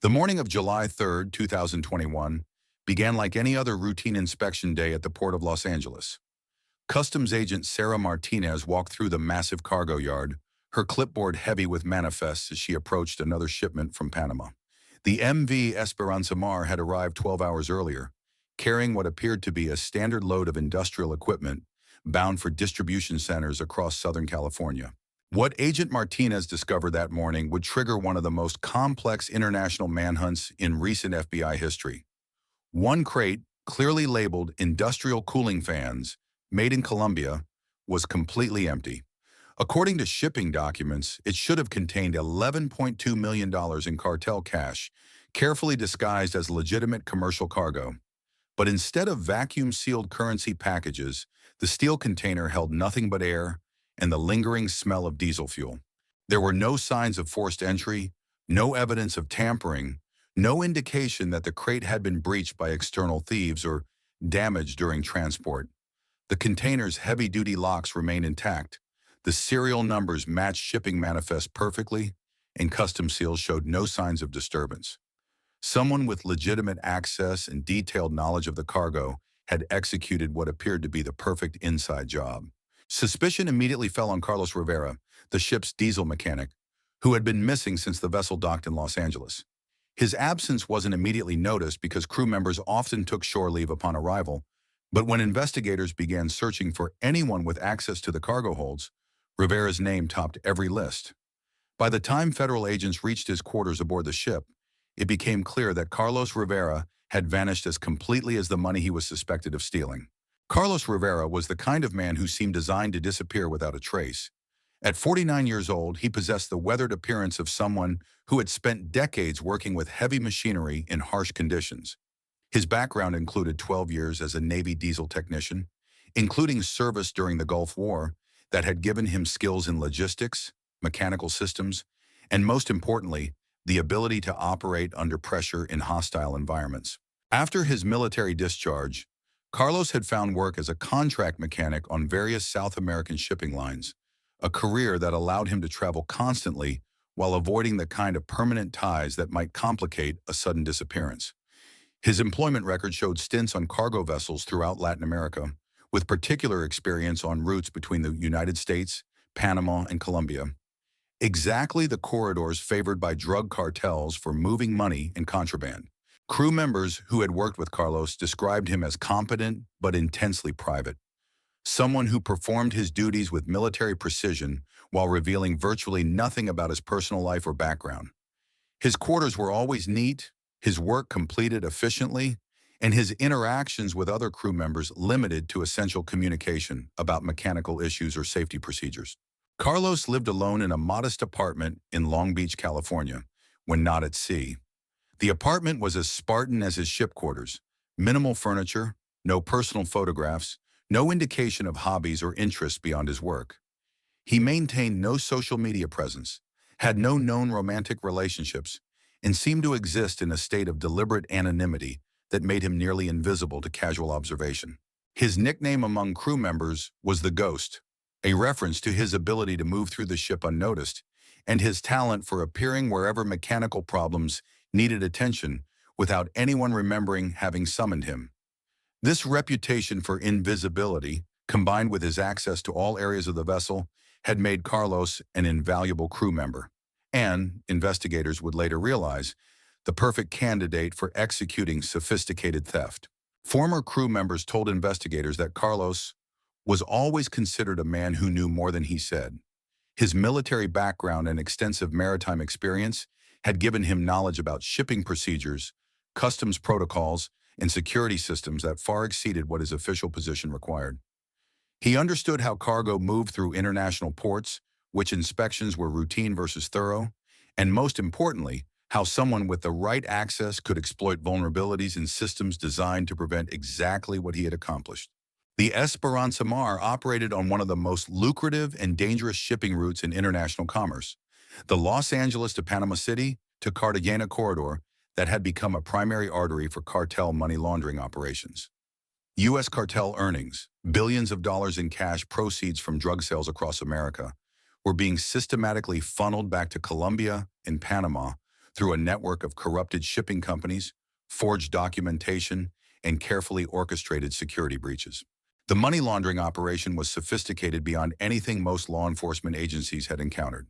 The morning of July 3rd, 2021, began like any other routine inspection day at the Port of Los Angeles. Customs agent Sarah Martinez walked through the massive cargo yard, her clipboard heavy with manifests as she approached another shipment from Panama. The MV Esperanza Mar had arrived 12 hours earlier, carrying what appeared to be a standard load of industrial equipment bound for distribution centers across Southern California. What Agent Martinez discovered that morning would trigger one of the most complex international manhunts in recent FBI history. One crate, clearly labeled industrial cooling fans, made in Colombia, was completely empty. According to shipping documents, it should have contained $11.2 million in cartel cash, carefully disguised as legitimate commercial cargo. But instead of vacuum-sealed currency packages, the steel container held nothing but air and the lingering smell of diesel fuel. There were no signs of forced entry, no evidence of tampering, no indication that the crate had been breached by external thieves or damaged during transport. The container's heavy-duty locks remained intact, the serial numbers matched shipping manifests perfectly, and customs seals showed no signs of disturbance. Someone with legitimate access and detailed knowledge of the cargo had executed what appeared to be the perfect inside job. Suspicion immediately fell on Carlos Rivera, the ship's diesel mechanic, who had been missing since the vessel docked in Los Angeles. His absence wasn't immediately noticed because crew members often took shore leave upon arrival, but when investigators began searching for anyone with access to the cargo holds, Rivera's name topped every list. By the time federal agents reached his quarters aboard the ship, it became clear that Carlos Rivera had vanished as completely as the money he was suspected of stealing. Carlos Rivera was the kind of man who seemed designed to disappear without a trace. At 49 years old, he possessed the weathered appearance of someone who had spent decades working with heavy machinery in harsh conditions. His background included 12 years as a Navy diesel technician, including service during the Gulf War that had given him skills in logistics, mechanical systems, and most importantly, the ability to operate under pressure in hostile environments. After his military discharge, Carlos had found work as a contract mechanic on various South American shipping lines, a career that allowed him to travel constantly while avoiding the kind of permanent ties that might complicate a sudden disappearance. His employment record showed stints on cargo vessels throughout Latin America, with particular experience on routes between the United States, Panama, and Colombia. Exactly the corridors favored by drug cartels for moving money and contraband. Crew members who had worked with Carlos described him as competent but intensely private, someone who performed his duties with military precision while revealing virtually nothing about his personal life or background. His quarters were always neat, his work completed efficiently, and his interactions with other crew members limited to essential communication about mechanical issues or safety procedures. Carlos lived alone in a modest apartment in Long Beach, California, when not at sea. The apartment was as Spartan as his ship quarters: minimal furniture, no personal photographs, no indication of hobbies or interests beyond his work. He maintained no social media presence, had no known romantic relationships, and seemed to exist in a state of deliberate anonymity that made him nearly invisible to casual observation. His nickname among crew members was the Ghost, a reference to his ability to move through the ship unnoticed and his talent for appearing wherever mechanical problems needed attention without anyone remembering having summoned him. This reputation for invisibility, combined with his access to all areas of the vessel, had made Carlos an invaluable crew member, and, investigators would later realize, the perfect candidate for executing sophisticated theft. Former crew members told investigators that Carlos was always considered a man who knew more than he said. His military background and extensive maritime experience had given him knowledge about shipping procedures, customs protocols, and security systems that far exceeded what his official position required. He understood how cargo moved through international ports, which inspections were routine versus thorough, and most importantly, how someone with the right access could exploit vulnerabilities in systems designed to prevent exactly what he had accomplished. The Esperanza Mar operated on one of the most lucrative and dangerous shipping routes in international commerce, the Los Angeles to Panama City to Cartagena corridor that had become a primary artery for cartel money laundering operations. U.S. cartel earnings, billions of dollars in cash proceeds from drug sales across America, were being systematically funneled back to Colombia and Panama through a network of corrupted shipping companies, forged documentation, and carefully orchestrated security breaches. The money laundering operation was sophisticated beyond anything most law enforcement agencies had encountered.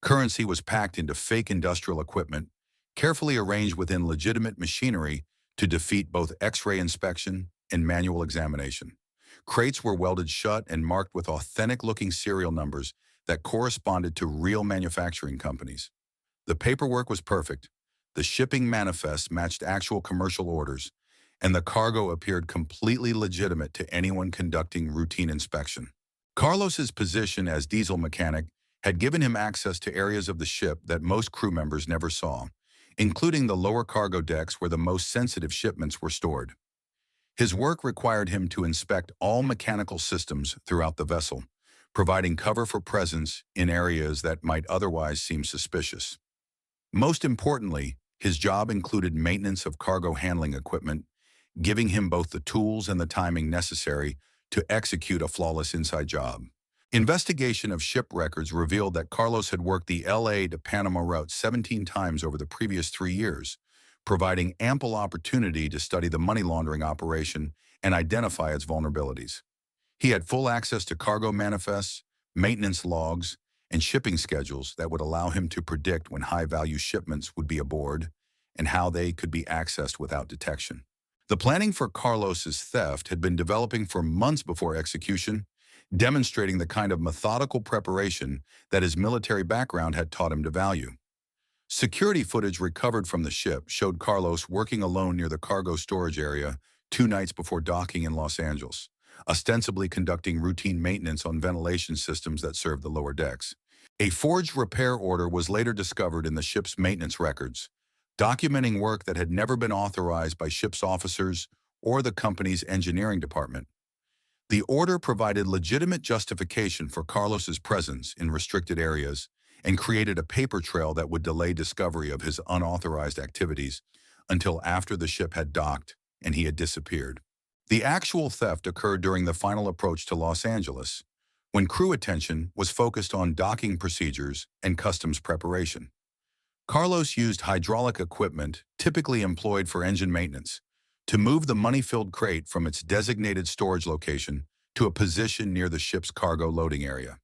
Currency was packed into fake industrial equipment, carefully arranged within legitimate machinery to defeat both X-ray inspection and manual examination. Crates were welded shut and marked with authentic-looking serial numbers that corresponded to real manufacturing companies. The paperwork was perfect, the shipping manifests matched actual commercial orders, and the cargo appeared completely legitimate to anyone conducting routine inspection. Carlos's position as diesel mechanic had given him access to areas of the ship that most crew members never saw, including the lower cargo decks where the most sensitive shipments were stored. His work required him to inspect all mechanical systems throughout the vessel, providing cover for presence in areas that might otherwise seem suspicious. Most importantly, his job included maintenance of cargo handling equipment, giving him both the tools and the timing necessary to execute a flawless inside job. Investigation of ship records revealed that Carlos had worked the LA to Panama route 17 times over the previous 3 years, providing ample opportunity to study the money laundering operation and identify its vulnerabilities. He had full access to cargo manifests, maintenance logs, and shipping schedules that would allow him to predict when high-value shipments would be aboard and how they could be accessed without detection. The planning for Carlos's theft had been developing for months before execution, demonstrating the kind of methodical preparation that his military background had taught him to value. Security footage recovered from the ship showed Carlos working alone near the cargo storage area 2 nights before docking in Los Angeles, ostensibly conducting routine maintenance on ventilation systems that served the lower decks. A forged repair order was later discovered in the ship's maintenance records, documenting work that had never been authorized by ship's officers or the company's engineering department. The order provided legitimate justification for Carlos's presence in restricted areas and created a paper trail that would delay discovery of his unauthorized activities until after the ship had docked and he had disappeared. The actual theft occurred during the final approach to Los Angeles, when crew attention was focused on docking procedures and customs preparation. Carlos used hydraulic equipment, typically employed for engine maintenance, to move the money-filled crate from its designated storage location to a position near the ship's cargo loading area.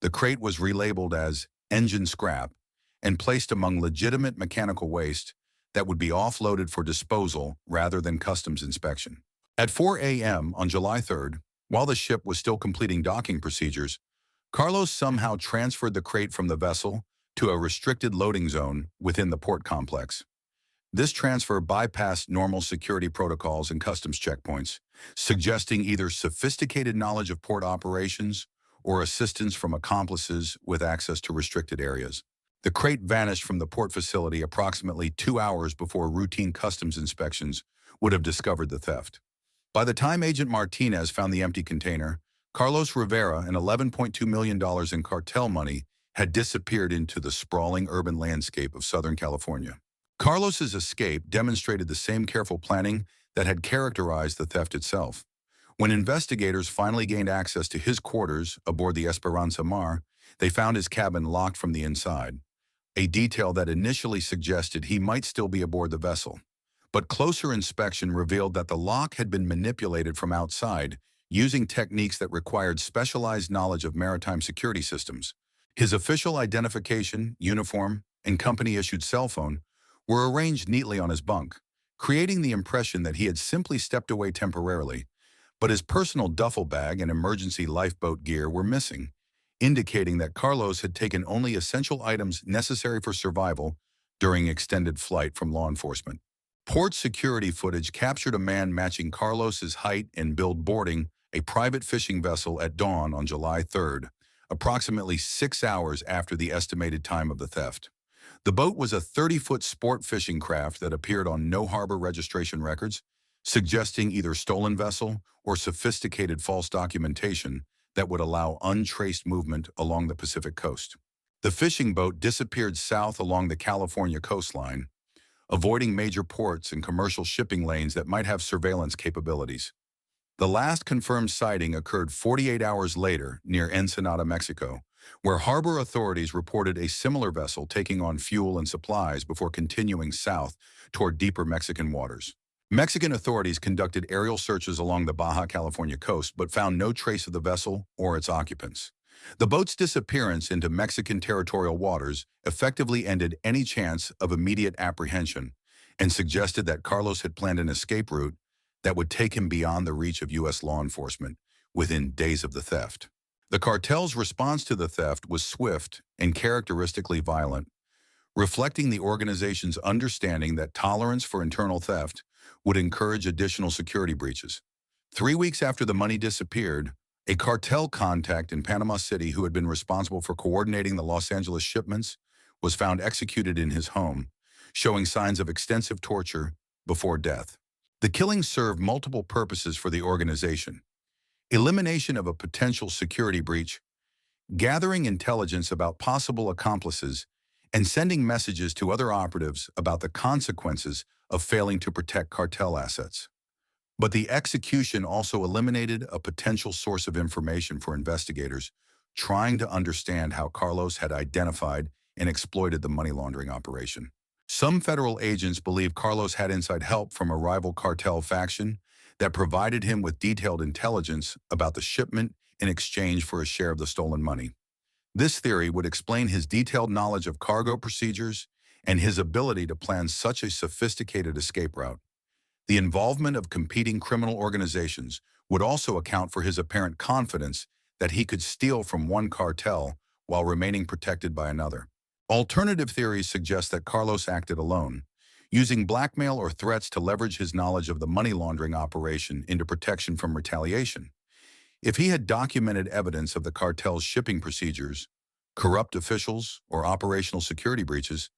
The crate was relabeled as engine scrap and placed among legitimate mechanical waste that would be offloaded for disposal rather than customs inspection. At 4 a.m. on July 3rd, while the ship was still completing docking procedures, Carlos somehow transferred the crate from the vessel to a restricted loading zone within the port complex. This transfer bypassed normal security protocols and customs checkpoints, suggesting either sophisticated knowledge of port operations or assistance from accomplices with access to restricted areas. The crate vanished from the port facility approximately 2 hours before routine customs inspections would have discovered the theft. By the time Agent Martinez found the empty container, Carlos Rivera and $11.2 million in cartel money had disappeared into the sprawling urban landscape of Southern California. Carlos's escape demonstrated the same careful planning that had characterized the theft itself. When investigators finally gained access to his quarters aboard the Esperanza Mar, they found his cabin locked from the inside, a detail that initially suggested he might still be aboard the vessel. But closer inspection revealed that the lock had been manipulated from outside using techniques that required specialized knowledge of maritime security systems. His official identification, uniform, and company-issued cell phone were arranged neatly on his bunk, creating the impression that he had simply stepped away temporarily, but his personal duffel bag and emergency lifeboat gear were missing, indicating that Carlos had taken only essential items necessary for survival during extended flight from law enforcement. Port security footage captured a man matching Carlos's height and build boarding a private fishing vessel at dawn on July 3rd, approximately 6 hours after the estimated time of the theft. The boat was a 30-foot sport fishing craft that appeared on no harbor registration records, suggesting either stolen vessel or sophisticated false documentation that would allow untraced movement along the Pacific coast. The fishing boat disappeared south along the California coastline, avoiding major ports and commercial shipping lanes that might have surveillance capabilities. The last confirmed sighting occurred 48 hours later near Ensenada, Mexico, where harbor authorities reported a similar vessel taking on fuel and supplies before continuing south toward deeper Mexican waters. Mexican authorities conducted aerial searches along the Baja California coast but found no trace of the vessel or its occupants. The boat's disappearance into Mexican territorial waters effectively ended any chance of immediate apprehension and suggested that Carlos had planned an escape route that would take him beyond the reach of U.S. law enforcement within days of the theft. The cartel's response to the theft was swift and characteristically violent, reflecting the organization's understanding that tolerance for internal theft would encourage additional security breaches. 3 weeks after the money disappeared, a cartel contact in Panama City who had been responsible for coordinating the Los Angeles shipments was found executed in his home, showing signs of extensive torture before death. The killings served multiple purposes for the organization: elimination of a potential security breach, gathering intelligence about possible accomplices, and sending messages to other operatives about the consequences of failing to protect cartel assets. But the execution also eliminated a potential source of information for investigators trying to understand how Carlos had identified and exploited the money laundering operation. Some federal agents believe Carlos had inside help from a rival cartel faction that provided him with detailed intelligence about the shipment in exchange for a share of the stolen money. This theory would explain his detailed knowledge of cargo procedures and his ability to plan such a sophisticated escape route. The involvement of competing criminal organizations would also account for his apparent confidence that he could steal from one cartel while remaining protected by another. Alternative theories suggest that Carlos acted alone, using blackmail or threats to leverage his knowledge of the money laundering operation into protection from retaliation. If he had documented evidence of the cartel's shipping procedures, corrupt officials, or operational security breaches,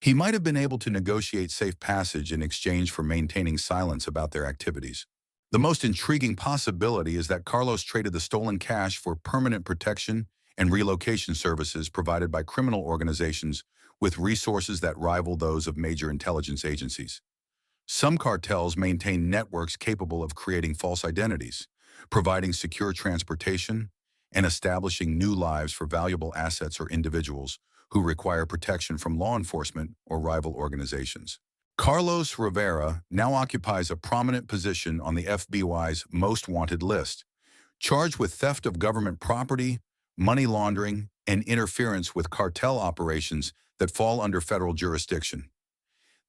he might have been able to negotiate safe passage in exchange for maintaining silence about their activities. The most intriguing possibility is that Carlos traded the stolen cash for permanent protection and relocation services provided by criminal organizations with resources that rival those of major intelligence agencies. Some cartels maintain networks capable of creating false identities, providing secure transportation, and establishing new lives for valuable assets or individuals who require protection from law enforcement or rival organizations. Carlos Rivera now occupies a prominent position on the FBI's most wanted list, charged with theft of government property, money laundering, and interference with cartel operations that fall under federal jurisdiction.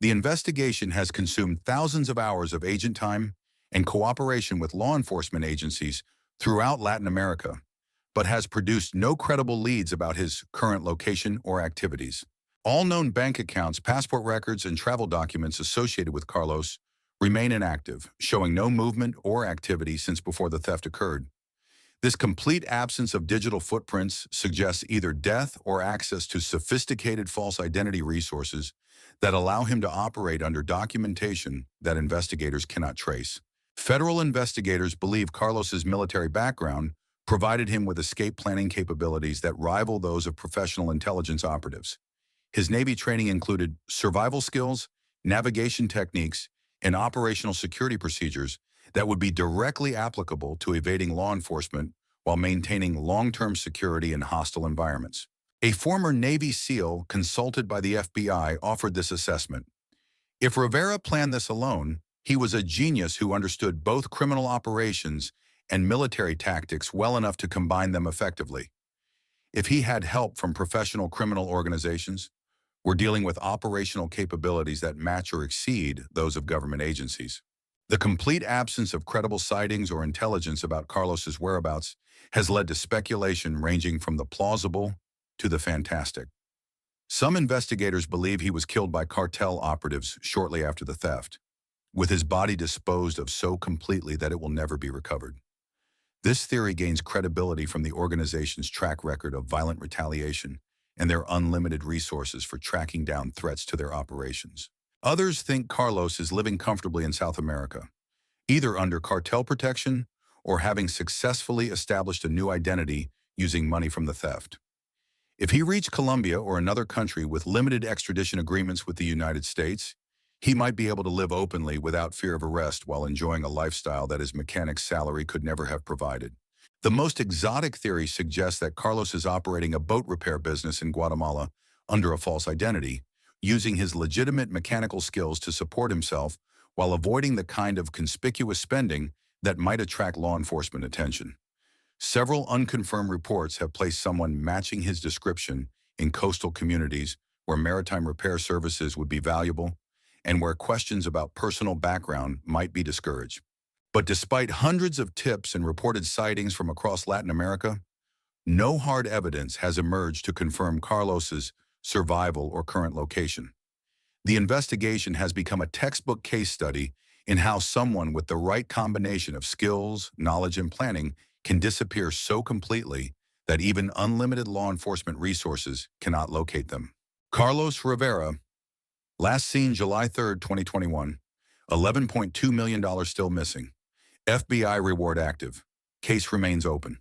The investigation has consumed thousands of hours of agent time and cooperation with law enforcement agencies throughout Latin America, but has produced no credible leads about his current location or activities. All known bank accounts, passport records, and travel documents associated with Carlos remain inactive, showing no movement or activity since before the theft occurred. This complete absence of digital footprints suggests either death or access to sophisticated false identity resources that allow him to operate under documentation that investigators cannot trace. Federal investigators believe Carlos's military background provided him with escape planning capabilities that rival those of professional intelligence operatives. His Navy training included survival skills, navigation techniques, and operational security procedures that would be directly applicable to evading law enforcement while maintaining long-term security in hostile environments. A former Navy SEAL consulted by the FBI offered this assessment. If Rivera planned this alone, he was a genius who understood both criminal operations and military tactics well enough to combine them effectively. If he had help from professional criminal organizations, we're dealing with operational capabilities that match or exceed those of government agencies. The complete absence of credible sightings or intelligence about Carlos's whereabouts has led to speculation ranging from the plausible to the fantastic. Some investigators believe he was killed by cartel operatives shortly after the theft, with his body disposed of so completely that it will never be recovered. This theory gains credibility from the organization's track record of violent retaliation and their unlimited resources for tracking down threats to their operations. Others think Carlos is living comfortably in South America, either under cartel protection or having successfully established a new identity using money from the theft. If he reached Colombia or another country with limited extradition agreements with the United States, he might be able to live openly without fear of arrest while enjoying a lifestyle that his mechanic's salary could never have provided. The most exotic theory suggests that Carlos is operating a boat repair business in Guatemala under a false identity, using his legitimate mechanical skills to support himself while avoiding the kind of conspicuous spending that might attract law enforcement attention. Several unconfirmed reports have placed someone matching his description in coastal communities where maritime repair services would be valuable and where questions about personal background might be discouraged. But despite hundreds of tips and reported sightings from across Latin America, no hard evidence has emerged to confirm Carlos's survival or current location. The investigation has become a textbook case study in how someone with the right combination of skills, knowledge, and planning can disappear so completely that even unlimited law enforcement resources cannot locate them. Carlos Rivera, last seen July 3, 2021, $11.2 million still missing. FBI reward active. Case remains open.